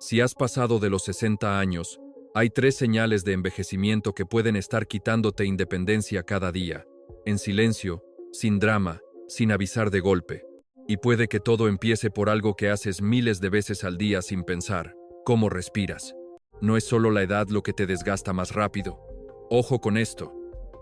Si has pasado de los 60 años, hay 3 señales de envejecimiento que pueden estar quitándote independencia cada día, en silencio, sin drama, sin avisar de golpe. Y puede que todo empiece por algo que haces miles de veces al día sin pensar: cómo respiras. No es solo la edad lo que te desgasta más rápido. Ojo con esto.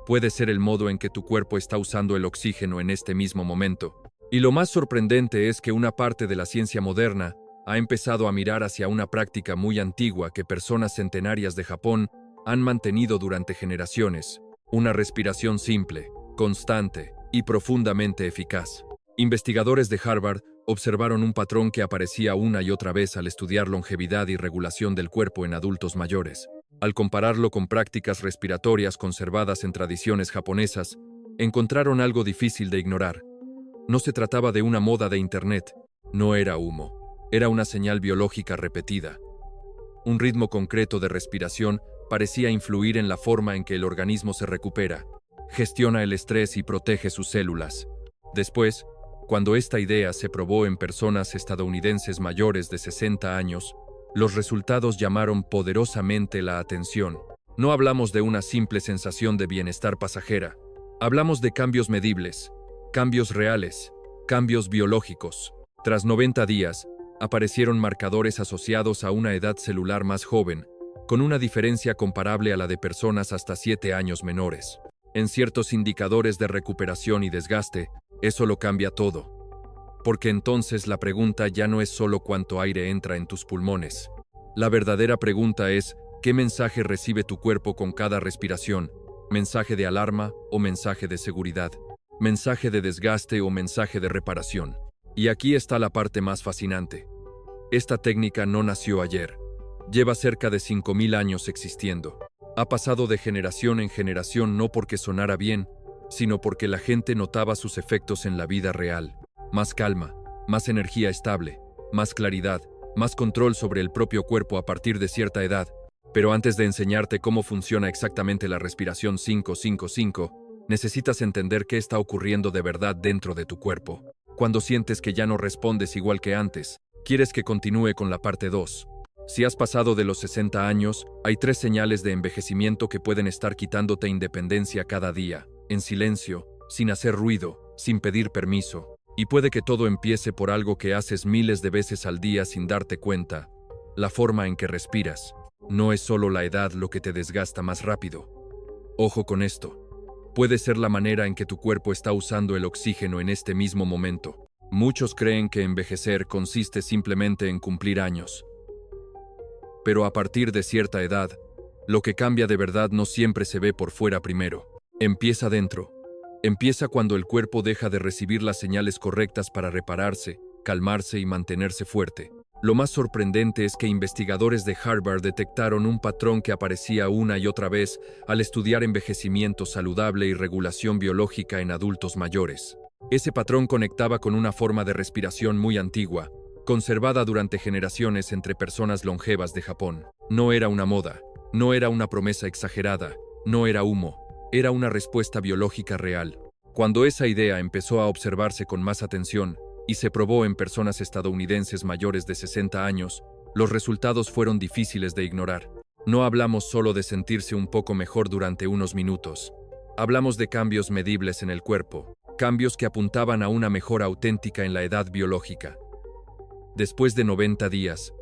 Puede ser el modo en que tu cuerpo está usando el oxígeno en este mismo momento. Y lo más sorprendente es que una parte de la ciencia moderna ha empezado a mirar hacia una práctica muy antigua que personas centenarias de Japón han mantenido durante generaciones: una respiración simple, constante y profundamente eficaz. Investigadores de Harvard observaron un patrón que aparecía una y otra vez al estudiar longevidad y regulación del cuerpo en adultos mayores. Al compararlo con prácticas respiratorias conservadas en tradiciones japonesas, encontraron algo difícil de ignorar. No se trataba de una moda de Internet, no era humo. Era una señal biológica repetida. Un ritmo concreto de respiración parecía influir en la forma en que el organismo se recupera, gestiona el estrés y protege sus células. Después, cuando esta idea se probó en personas estadounidenses mayores de 60 años, los resultados llamaron poderosamente la atención. No hablamos de una simple sensación de bienestar pasajera. Hablamos de cambios medibles, cambios reales, cambios biológicos. Tras 90 días, aparecieron marcadores asociados a una edad celular más joven, con una diferencia comparable a la de personas hasta 7 años menores. En ciertos indicadores de recuperación y desgaste, eso lo cambia todo. Porque entonces la pregunta ya no es solo cuánto aire entra en tus pulmones. La verdadera pregunta es: ¿qué mensaje recibe tu cuerpo con cada respiración? ¿Mensaje de alarma o mensaje de seguridad? ¿Mensaje de desgaste o mensaje de reparación? Y aquí está la parte más fascinante. Esta técnica no nació ayer. Lleva cerca de 5000 años existiendo. Ha pasado de generación en generación no porque sonara bien, sino porque la gente notaba sus efectos en la vida real. Más calma, más energía estable, más claridad, más control sobre el propio cuerpo a partir de cierta edad. Pero antes de enseñarte cómo funciona exactamente la respiración 5-5-5, necesitas entender qué está ocurriendo de verdad dentro de tu cuerpo. Cuando sientes que ya no respondes igual que antes, quieres que continúe con la parte 2. Si has pasado de los 60 años, hay 3 señales de envejecimiento que pueden estar quitándote independencia cada día, en silencio, sin hacer ruido, sin pedir permiso. Y puede que todo empiece por algo que haces miles de veces al día sin darte cuenta: la forma en que respiras. No es solo la edad lo que te desgasta más rápido. Ojo con esto. Puede ser la manera en que tu cuerpo está usando el oxígeno en este mismo momento. Muchos creen que envejecer consiste simplemente en cumplir años. Pero a partir de cierta edad, lo que cambia de verdad no siempre se ve por fuera primero. Empieza dentro. Empieza cuando el cuerpo deja de recibir las señales correctas para repararse, calmarse y mantenerse fuerte. Lo más sorprendente es que investigadores de Harvard detectaron un patrón que aparecía una y otra vez al estudiar envejecimiento saludable y regulación biológica en adultos mayores. Ese patrón conectaba con una forma de respiración muy antigua, conservada durante generaciones entre personas longevas de Japón. No era una moda, no era una promesa exagerada, no era humo, era una respuesta biológica real. Cuando esa idea empezó a observarse con más atención y se probó en personas estadounidenses mayores de 60 años, los resultados fueron difíciles de ignorar. No hablamos solo de sentirse un poco mejor durante unos minutos. Hablamos de cambios medibles en el cuerpo, cambios que apuntaban a una mejora auténtica en la edad biológica. Después de 90 días,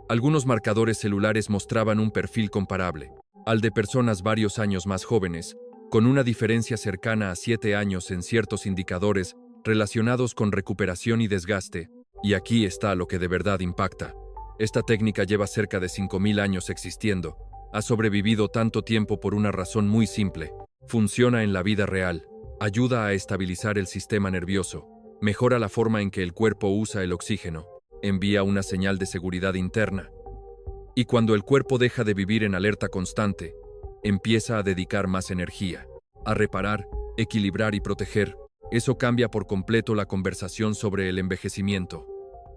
algunos marcadores celulares mostraban un perfil comparable al de personas varios años más jóvenes, con una diferencia cercana a 7 años en ciertos indicadores relacionados con recuperación y desgaste. Y aquí está lo que de verdad impacta. Esta técnica lleva cerca de 5000 años existiendo. Ha sobrevivido tanto tiempo por una razón muy simple. Funciona en la vida real. Ayuda a estabilizar el sistema nervioso. Mejora la forma en que el cuerpo usa el oxígeno. Envía una señal de seguridad interna. Y cuando el cuerpo deja de vivir en alerta constante, empieza a dedicar más energía a reparar, equilibrar y proteger. Eso cambia por completo la conversación sobre el envejecimiento.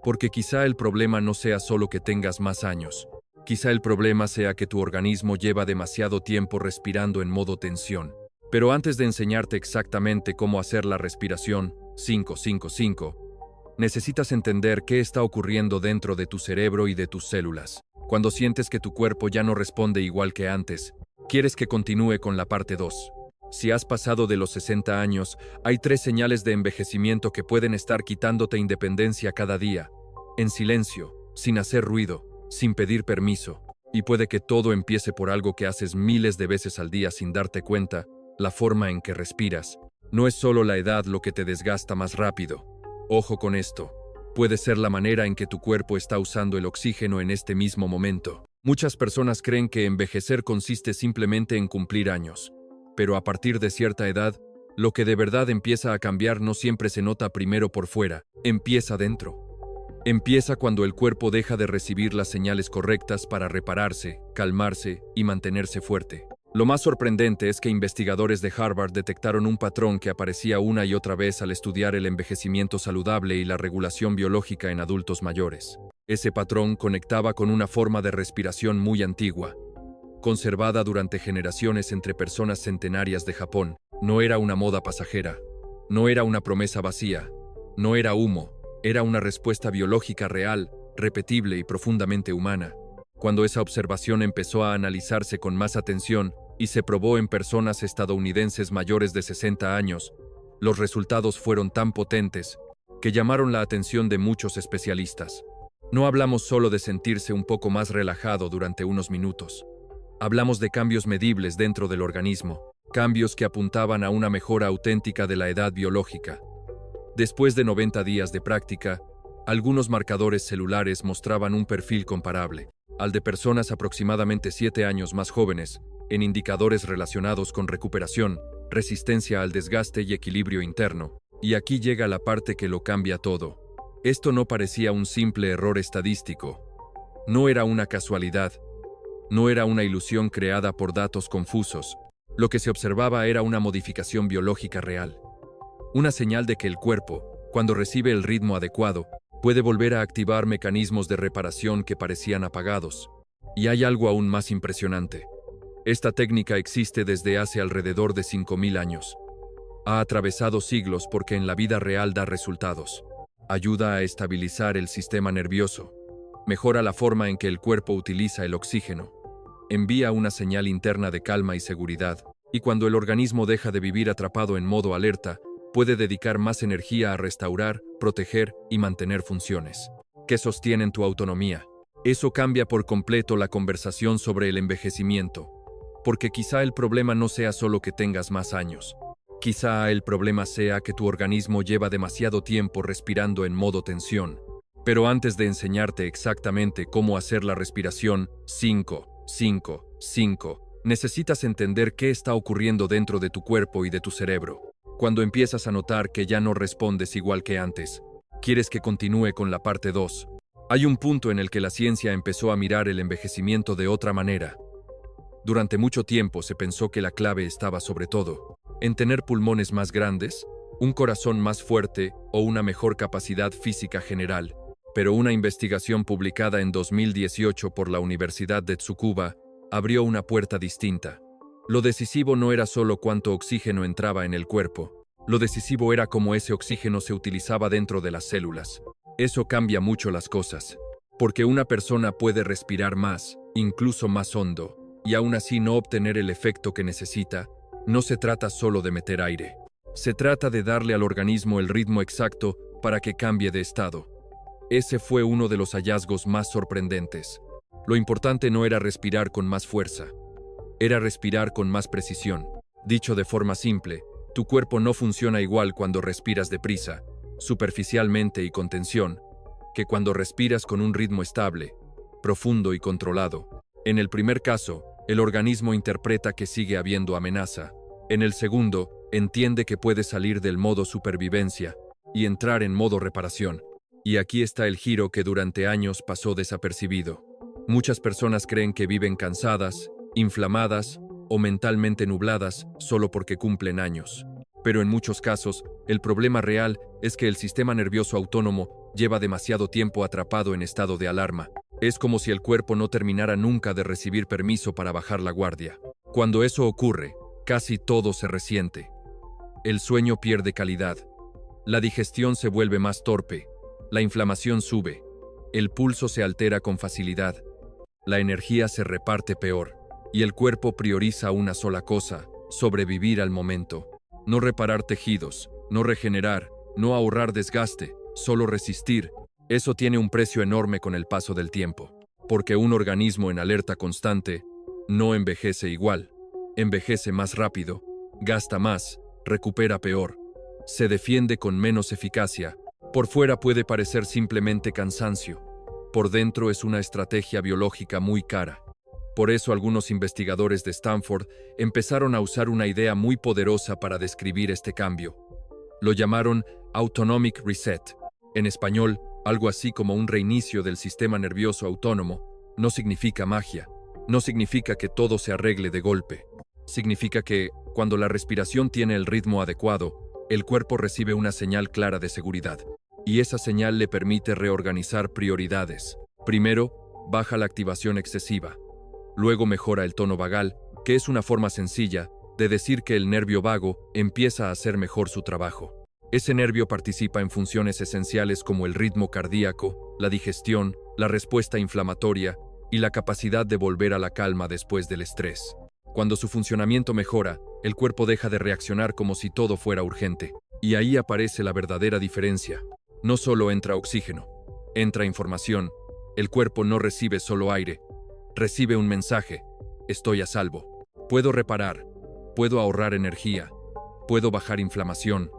Porque quizá el problema no sea solo que tengas más años. Quizá el problema sea que tu organismo lleva demasiado tiempo respirando en modo tensión. Pero antes de enseñarte exactamente cómo hacer la respiración 5-5-5, necesitas entender qué está ocurriendo dentro de tu cerebro y de tus células. Cuando sientes que tu cuerpo ya no responde igual que antes, quieres que continúe con la parte 2. Si has pasado de los 60 años, hay 3 señales de envejecimiento que pueden estar quitándote independencia cada día, en silencio, sin hacer ruido, sin pedir permiso. Y puede que todo empiece por algo que haces miles de veces al día sin darte cuenta, la forma en que respiras. No es solo la edad lo que te desgasta más rápido. Ojo con esto. Puede ser la manera en que tu cuerpo está usando el oxígeno en este mismo momento. Muchas personas creen que envejecer consiste simplemente en cumplir años. Pero a partir de cierta edad, lo que de verdad empieza a cambiar no siempre se nota primero por fuera, empieza dentro. Empieza cuando el cuerpo deja de recibir las señales correctas para repararse, calmarse y mantenerse fuerte. Lo más sorprendente es que investigadores de Harvard detectaron un patrón que aparecía una y otra vez al estudiar el envejecimiento saludable y la regulación biológica en adultos mayores. Ese patrón conectaba con una forma de respiración muy antigua, conservada durante generaciones entre personas centenarias de Japón. No era una moda pasajera, no era una promesa vacía, no era humo, era una respuesta biológica real, repetible y profundamente humana. Cuando esa observación empezó a analizarse con más atención y se probó en personas estadounidenses mayores de 60 años, los resultados fueron tan potentes que llamaron la atención de muchos especialistas. No hablamos solo de sentirse un poco más relajado durante unos minutos. Hablamos de cambios medibles dentro del organismo, cambios que apuntaban a una mejora auténtica de la edad biológica. Después de 90 días de práctica, algunos marcadores celulares mostraban un perfil comparable al de personas aproximadamente 7 años más jóvenes, en indicadores relacionados con recuperación, resistencia al desgaste y equilibrio interno. Y aquí llega la parte que lo cambia todo. Esto no parecía un simple error estadístico. No era una casualidad. No era una ilusión creada por datos confusos. Lo que se observaba era una modificación biológica real. Una señal de que el cuerpo, cuando recibe el ritmo adecuado, puede volver a activar mecanismos de reparación que parecían apagados. Y hay algo aún más impresionante. Esta técnica existe desde hace alrededor de 5.000 años. Ha atravesado siglos porque en la vida real da resultados. Ayuda a estabilizar el sistema nervioso. Mejora la forma en que el cuerpo utiliza el oxígeno. Envía una señal interna de calma y seguridad. Y cuando el organismo deja de vivir atrapado en modo alerta, puede dedicar más energía a restaurar, proteger y mantener funciones que sostienen tu autonomía. Eso cambia por completo la conversación sobre el envejecimiento. Porque quizá el problema no sea solo que tengas más años. Quizá el problema sea que tu organismo lleva demasiado tiempo respirando en modo tensión. Pero antes de enseñarte exactamente cómo hacer la respiración 5-5-5, necesitas entender qué está ocurriendo dentro de tu cuerpo y de tu cerebro. Cuando empiezas a notar que ya no respondes igual que antes, quieres que continúe con la parte 2. Hay un punto en el que la ciencia empezó a mirar el envejecimiento de otra manera. Durante mucho tiempo se pensó que la clave estaba sobre todo en tener pulmones más grandes, un corazón más fuerte o una mejor capacidad física general. Pero una investigación publicada en 2018 por la Universidad de Tsukuba abrió una puerta distinta. Lo decisivo no era solo cuánto oxígeno entraba en el cuerpo. Lo decisivo era cómo ese oxígeno se utilizaba dentro de las células. Eso cambia mucho las cosas. Porque una persona puede respirar más, incluso más hondo, y aún así no obtener el efecto que necesita. No se trata solo de meter aire. Se trata de darle al organismo el ritmo exacto para que cambie de estado. Ese fue uno de los hallazgos más sorprendentes. Lo importante no era respirar con más fuerza. Era respirar con más precisión. Dicho de forma simple, tu cuerpo no funciona igual cuando respiras deprisa, superficialmente y con tensión, que cuando respiras con un ritmo estable, profundo y controlado. En el primer caso, el organismo interpreta que sigue habiendo amenaza. En el segundo, entiende que puede salir del modo supervivencia y entrar en modo reparación. Y aquí está el giro que durante años pasó desapercibido. Muchas personas creen que viven cansadas, inflamadas o mentalmente nubladas solo porque cumplen años. Pero en muchos casos, el problema real es que el sistema nervioso autónomo lleva demasiado tiempo atrapado en estado de alarma. Es como si el cuerpo no terminara nunca de recibir permiso para bajar la guardia. Cuando eso ocurre, casi todo se resiente. El sueño pierde calidad. La digestión se vuelve más torpe. La inflamación sube. El pulso se altera con facilidad. la energía se reparte peor, y el cuerpo prioriza una sola cosa: sobrevivir al momento. No reparar tejidos, no regenerar, no ahorrar desgaste, solo resistir. Eso tiene un precio enorme con el paso del tiempo, porque un organismo en alerta constante no envejece igual, envejece más rápido, gasta más, recupera peor, se defiende con menos eficacia. Por fuera puede parecer simplemente cansancio, por dentro es una estrategia biológica muy cara. Por eso algunos investigadores de Stanford empezaron a usar una idea muy poderosa para describir este cambio. Lo llamaron Autonomic Reset. En español, algo así como un reinicio del sistema nervioso autónomo. No significa magia, no significa que todo se arregle de golpe. Significa que, cuando la respiración tiene el ritmo adecuado, el cuerpo recibe una señal clara de seguridad. Y esa señal le permite reorganizar prioridades. Primero, baja la activación excesiva. Luego mejora el tono vagal, que es una forma sencilla de decir que el nervio vago empieza a hacer mejor su trabajo. Ese nervio participa en funciones esenciales como el ritmo cardíaco, la digestión, la respuesta inflamatoria y la capacidad de volver a la calma después del estrés. Cuando su funcionamiento mejora, el cuerpo deja de reaccionar como si todo fuera urgente. Y ahí aparece la verdadera diferencia. No solo entra oxígeno, entra información. El cuerpo no recibe solo aire, recibe un mensaje: estoy a salvo. Puedo reparar, puedo ahorrar energía, puedo bajar inflamación,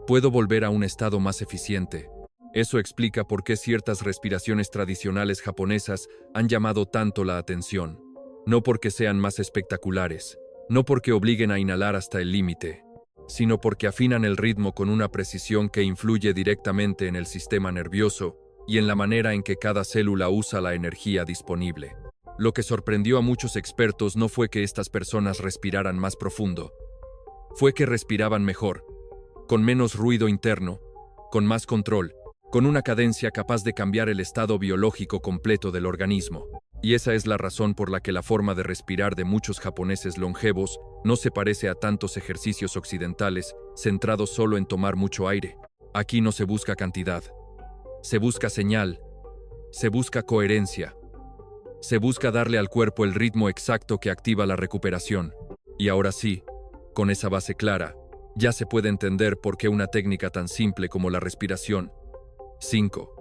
puedo volver a un estado más eficiente. Eso explica por qué ciertas respiraciones tradicionales japonesas han llamado tanto la atención. No porque sean más espectaculares, no porque obliguen a inhalar hasta el límite, sino porque afinan el ritmo con una precisión que influye directamente en el sistema nervioso y en la manera en que cada célula usa la energía disponible. Lo que sorprendió a muchos expertos no fue que estas personas respiraran más profundo, fue que respiraban mejor, con menos ruido interno, con más control, con una cadencia capaz de cambiar el estado biológico completo del organismo. Y esa es la razón por la que la forma de respirar de muchos japoneses longevos no se parece a tantos ejercicios occidentales centrados solo en tomar mucho aire. Aquí no se busca cantidad, se busca señal, se busca coherencia, se busca darle al cuerpo el ritmo exacto que activa la recuperación. Y ahora sí, con esa base clara, ya se puede entender por qué una técnica tan simple como la respiración 5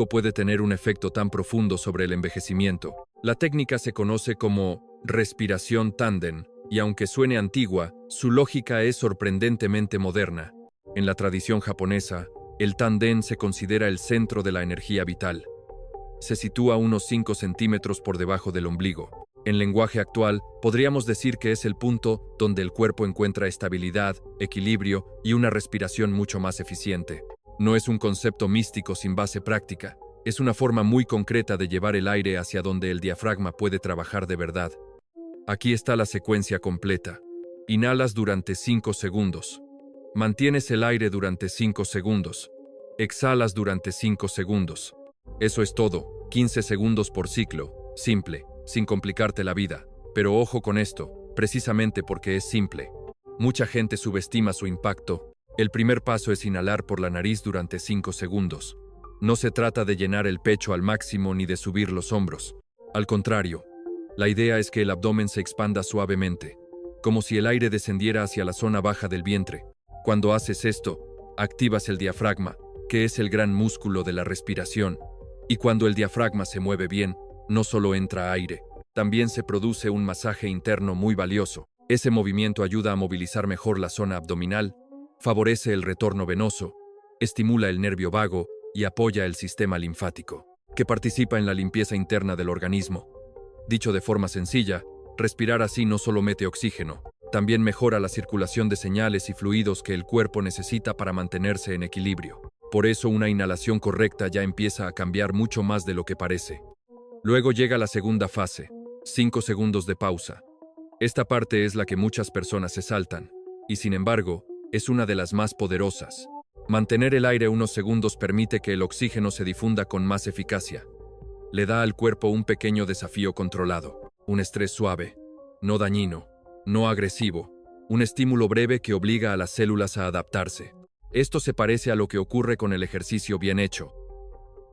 puede tener un efecto tan profundo sobre el envejecimiento. La técnica se conoce como respiración tándem, y aunque suene antigua, su lógica es sorprendentemente moderna. En la tradición japonesa, el tándem se considera el centro de la energía vital. Se sitúa unos 5 centímetros por debajo del ombligo. En lenguaje actual, podríamos decir que es el punto donde el cuerpo encuentra estabilidad, equilibrio y una respiración mucho más eficiente. No es un concepto místico sin base práctica, es una forma muy concreta de llevar el aire hacia donde el diafragma puede trabajar de verdad. Aquí está la secuencia completa. Inhalas durante 5 segundos. Mantienes el aire durante 5 segundos. Exhalas durante 5 segundos. Eso es todo, 15 segundos por ciclo, simple, sin complicarte la vida. Pero ojo con esto, precisamente porque es simple. Mucha gente subestima su impacto. El primer paso es inhalar por la nariz durante 5 segundos. No se trata de llenar el pecho al máximo ni de subir los hombros. Al contrario, la idea es que el abdomen se expanda suavemente, como si el aire descendiera hacia la zona baja del vientre. Cuando haces esto, activas el diafragma, que es el gran músculo de la respiración. Y cuando el diafragma se mueve bien, no solo entra aire, también se produce un masaje interno muy valioso. Ese movimiento ayuda a movilizar mejor la zona abdominal, favorece el retorno venoso, estimula el nervio vago y apoya el sistema linfático, que participa en la limpieza interna del organismo. Dicho de forma sencilla, respirar así no solo mete oxígeno, también mejora la circulación de señales y fluidos que el cuerpo necesita para mantenerse en equilibrio. Por eso una inhalación correcta ya empieza a cambiar mucho más de lo que parece. Luego llega la segunda fase, 5 segundos de pausa. Esta parte es la que muchas personas se saltan, y sin embargo, es una de las más poderosas. Mantener el aire unos segundos permite que el oxígeno se difunda con más eficacia. Le da al cuerpo un pequeño desafío controlado, un estrés suave, no dañino, no agresivo, un estímulo breve que obliga a las células a adaptarse. Esto se parece a lo que ocurre con el ejercicio bien hecho.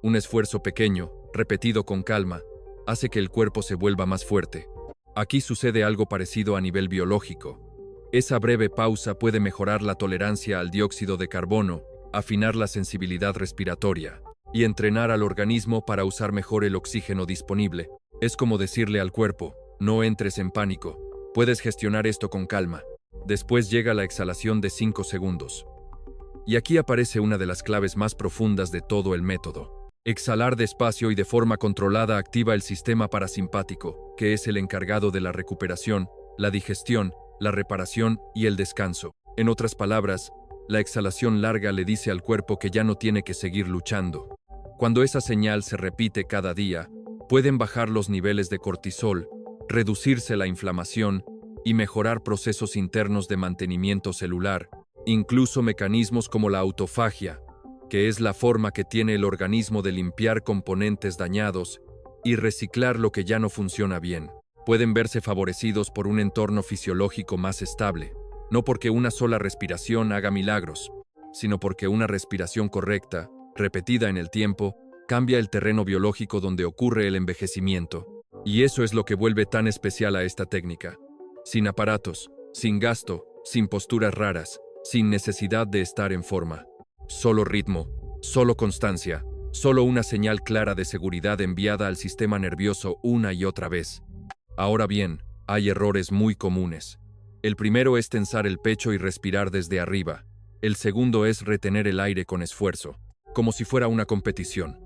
Un esfuerzo pequeño, repetido con calma, hace que el cuerpo se vuelva más fuerte. Aquí sucede algo parecido a nivel biológico. Esa breve pausa puede mejorar la tolerancia al dióxido de carbono, afinar la sensibilidad respiratoria y entrenar al organismo para usar mejor el oxígeno disponible. Es como decirle al cuerpo, no entres en pánico, puedes gestionar esto con calma. Después llega la exhalación de 5 segundos. Y aquí aparece una de las claves más profundas de todo el método. Exhalar despacio y de forma controlada activa el sistema parasimpático, que es el encargado de la recuperación, la digestión, la reparación y el descanso. En otras palabras, la exhalación larga le dice al cuerpo que ya no tiene que seguir luchando. Cuando esa señal se repite cada día, pueden bajar los niveles de cortisol, reducirse la inflamación y mejorar procesos internos de mantenimiento celular, incluso mecanismos como la autofagia, que es la forma que tiene el organismo de limpiar componentes dañados y reciclar lo que ya no funciona bien. Pueden verse favorecidos por un entorno fisiológico más estable, no porque una sola respiración haga milagros, sino porque una respiración correcta, repetida en el tiempo, cambia el terreno biológico donde ocurre el envejecimiento. Y eso es lo que vuelve tan especial a esta técnica. Sin aparatos, sin gasto, sin posturas raras, sin necesidad de estar en forma. Solo ritmo, solo constancia, solo una señal clara de seguridad enviada al sistema nervioso una y otra vez. Ahora bien, hay errores muy comunes. El primero es tensar el pecho y respirar desde arriba. El segundo es retener el aire con esfuerzo, como si fuera una competición.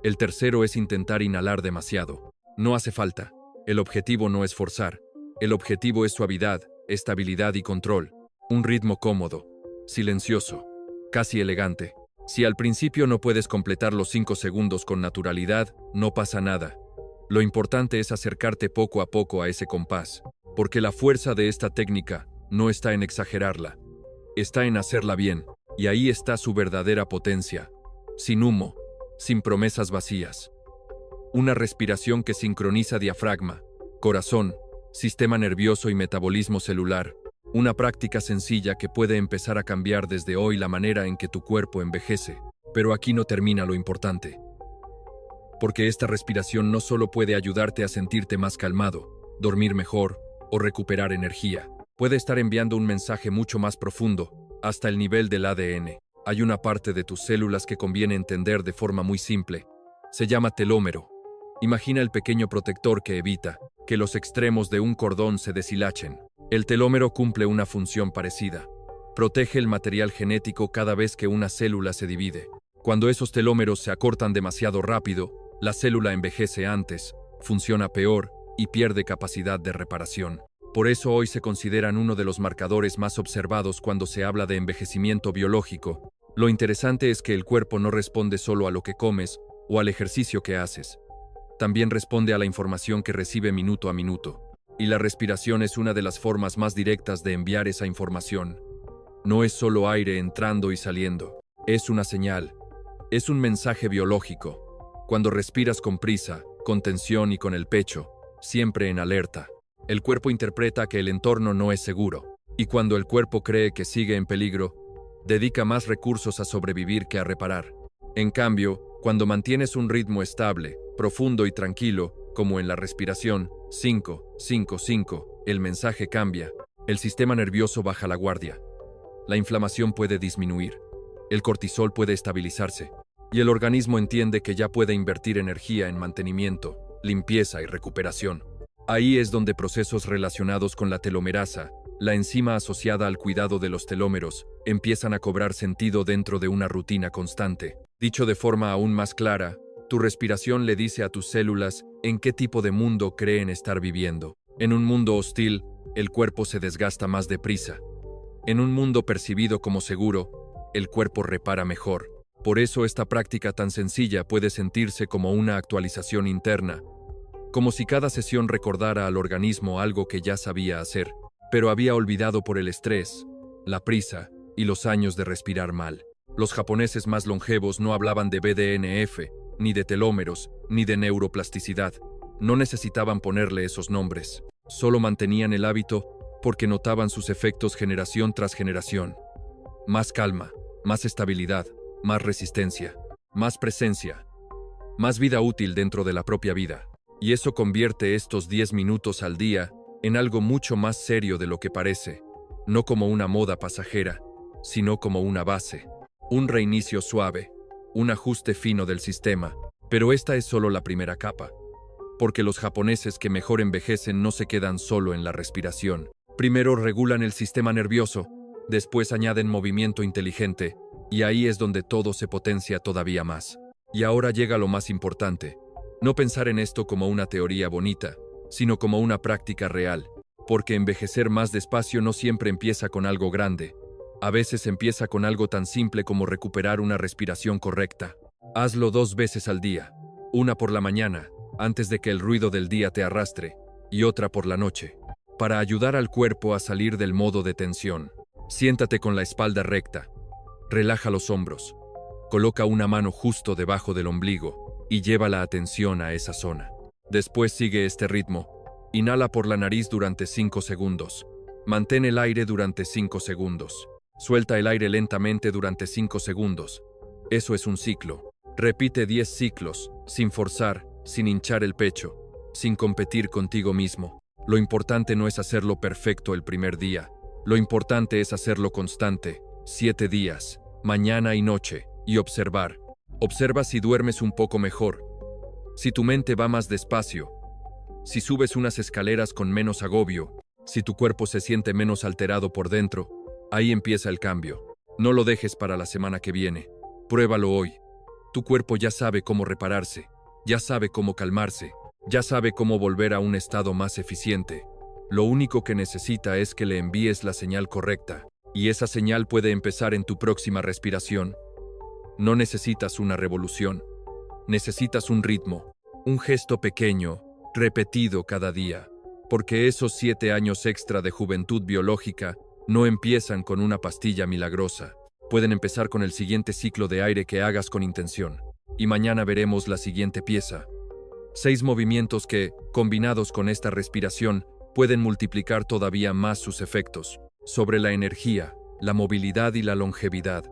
El tercero es intentar inhalar demasiado. No hace falta. El objetivo no es forzar. El objetivo es suavidad, estabilidad y control. Un ritmo cómodo, silencioso, casi elegante. Si al principio no puedes completar los 5 segundos con naturalidad, no pasa nada. Lo importante es acercarte poco a poco a ese compás, porque la fuerza de esta técnica no está en exagerarla, está en hacerla bien, y ahí está su verdadera potencia. Sin humo, sin promesas vacías. Una respiración que sincroniza diafragma, corazón, sistema nervioso y metabolismo celular. Una práctica sencilla que puede empezar a cambiar desde hoy la manera en que tu cuerpo envejece. Pero aquí no termina lo importante. Porque esta respiración no solo puede ayudarte a sentirte más calmado, dormir mejor o recuperar energía. Puede estar enviando un mensaje mucho más profundo, hasta el nivel del ADN. Hay una parte de tus células que conviene entender de forma muy simple. Se llama telómero. Imagina el pequeño protector que evita que los extremos de un cordón se deshilachen. El telómero cumple una función parecida. Protege el material genético cada vez que una célula se divide. Cuando esos telómeros se acortan demasiado rápido, la célula envejece antes, funciona peor y pierde capacidad de reparación. Por eso hoy se consideran uno de los marcadores más observados cuando se habla de envejecimiento biológico. Lo interesante es que el cuerpo no responde solo a lo que comes o al ejercicio que haces. También responde a la información que recibe minuto a minuto. Y la respiración es una de las formas más directas de enviar esa información. No es solo aire entrando y saliendo. Es una señal. Es un mensaje biológico. Cuando respiras con prisa, con tensión y con el pecho, siempre en alerta, el cuerpo interpreta que el entorno no es seguro. Y cuando el cuerpo cree que sigue en peligro, dedica más recursos a sobrevivir que a reparar. En cambio, cuando mantienes un ritmo estable, profundo y tranquilo, como en la respiración, 5, 5, 5, el mensaje cambia. El sistema nervioso baja la guardia. La inflamación puede disminuir. El cortisol puede estabilizarse. Y el organismo entiende que ya puede invertir energía en mantenimiento, limpieza y recuperación. Ahí es donde procesos relacionados con la telomerasa, la enzima asociada al cuidado de los telómeros, empiezan a cobrar sentido dentro de una rutina constante. Dicho de forma aún más clara, tu respiración le dice a tus células en qué tipo de mundo creen estar viviendo. En un mundo hostil, el cuerpo se desgasta más deprisa. En un mundo percibido como seguro, el cuerpo repara mejor. Por eso esta práctica tan sencilla puede sentirse como una actualización interna, como si cada sesión recordara al organismo algo que ya sabía hacer, pero había olvidado por el estrés, la prisa y los años de respirar mal. Los japoneses más longevos no hablaban de BDNF, ni de telómeros, ni de neuroplasticidad. No necesitaban ponerle esos nombres. Solo mantenían el hábito porque notaban sus efectos generación tras generación. Más calma, más estabilidad, más resistencia, más presencia, más vida útil dentro de la propia vida. Y eso convierte estos 10 minutos al día en algo mucho más serio de lo que parece, no como una moda pasajera, sino como una base, un reinicio suave, un ajuste fino del sistema. Pero esta es solo la primera capa, porque los japoneses que mejor envejecen no se quedan solo en la respiración. Primero regulan el sistema nervioso, después añaden movimiento inteligente, y ahí es donde todo se potencia todavía más. Y ahora llega lo más importante, no pensar en esto como una teoría bonita, sino como una práctica real, porque envejecer más despacio no siempre empieza con algo grande. A veces empieza con algo tan simple como recuperar una respiración correcta. Hazlo 2 veces al día, una por la mañana, antes de que el ruido del día te arrastre, y otra por la noche, para ayudar al cuerpo a salir del modo de tensión. Siéntate con la espalda recta, relaja los hombros, coloca una mano justo debajo del ombligo y lleva la atención a esa zona. Después sigue este ritmo. Inhala por la nariz durante 5 segundos. Mantén el aire durante 5 segundos. Suelta el aire lentamente durante 5 segundos. Eso es un ciclo. Repite 10 ciclos, sin forzar, sin hinchar el pecho, sin competir contigo mismo. Lo importante no es hacerlo perfecto el primer día. Lo importante es hacerlo constante, 7 días, mañana y noche, y observar. Observa si duermes un poco mejor, si tu mente va más despacio, si subes unas escaleras con menos agobio, si tu cuerpo se siente menos alterado por dentro. Ahí empieza el cambio. No lo dejes para la semana que viene. Pruébalo hoy. Tu cuerpo ya sabe cómo repararse, ya sabe cómo calmarse, ya sabe cómo volver a un estado más eficiente. Lo único que necesita es que le envíes la señal correcta, y esa señal puede empezar en tu próxima respiración. No necesitas una revolución, necesitas un ritmo, un gesto pequeño, repetido cada día, porque esos 7 años extra de juventud biológica no empiezan con una pastilla milagrosa. Pueden empezar con el siguiente ciclo de aire que hagas con intención. Y mañana veremos la siguiente pieza. 6 movimientos que, combinados con esta respiración, pueden multiplicar todavía más sus efectos sobre la energía, la movilidad y la longevidad.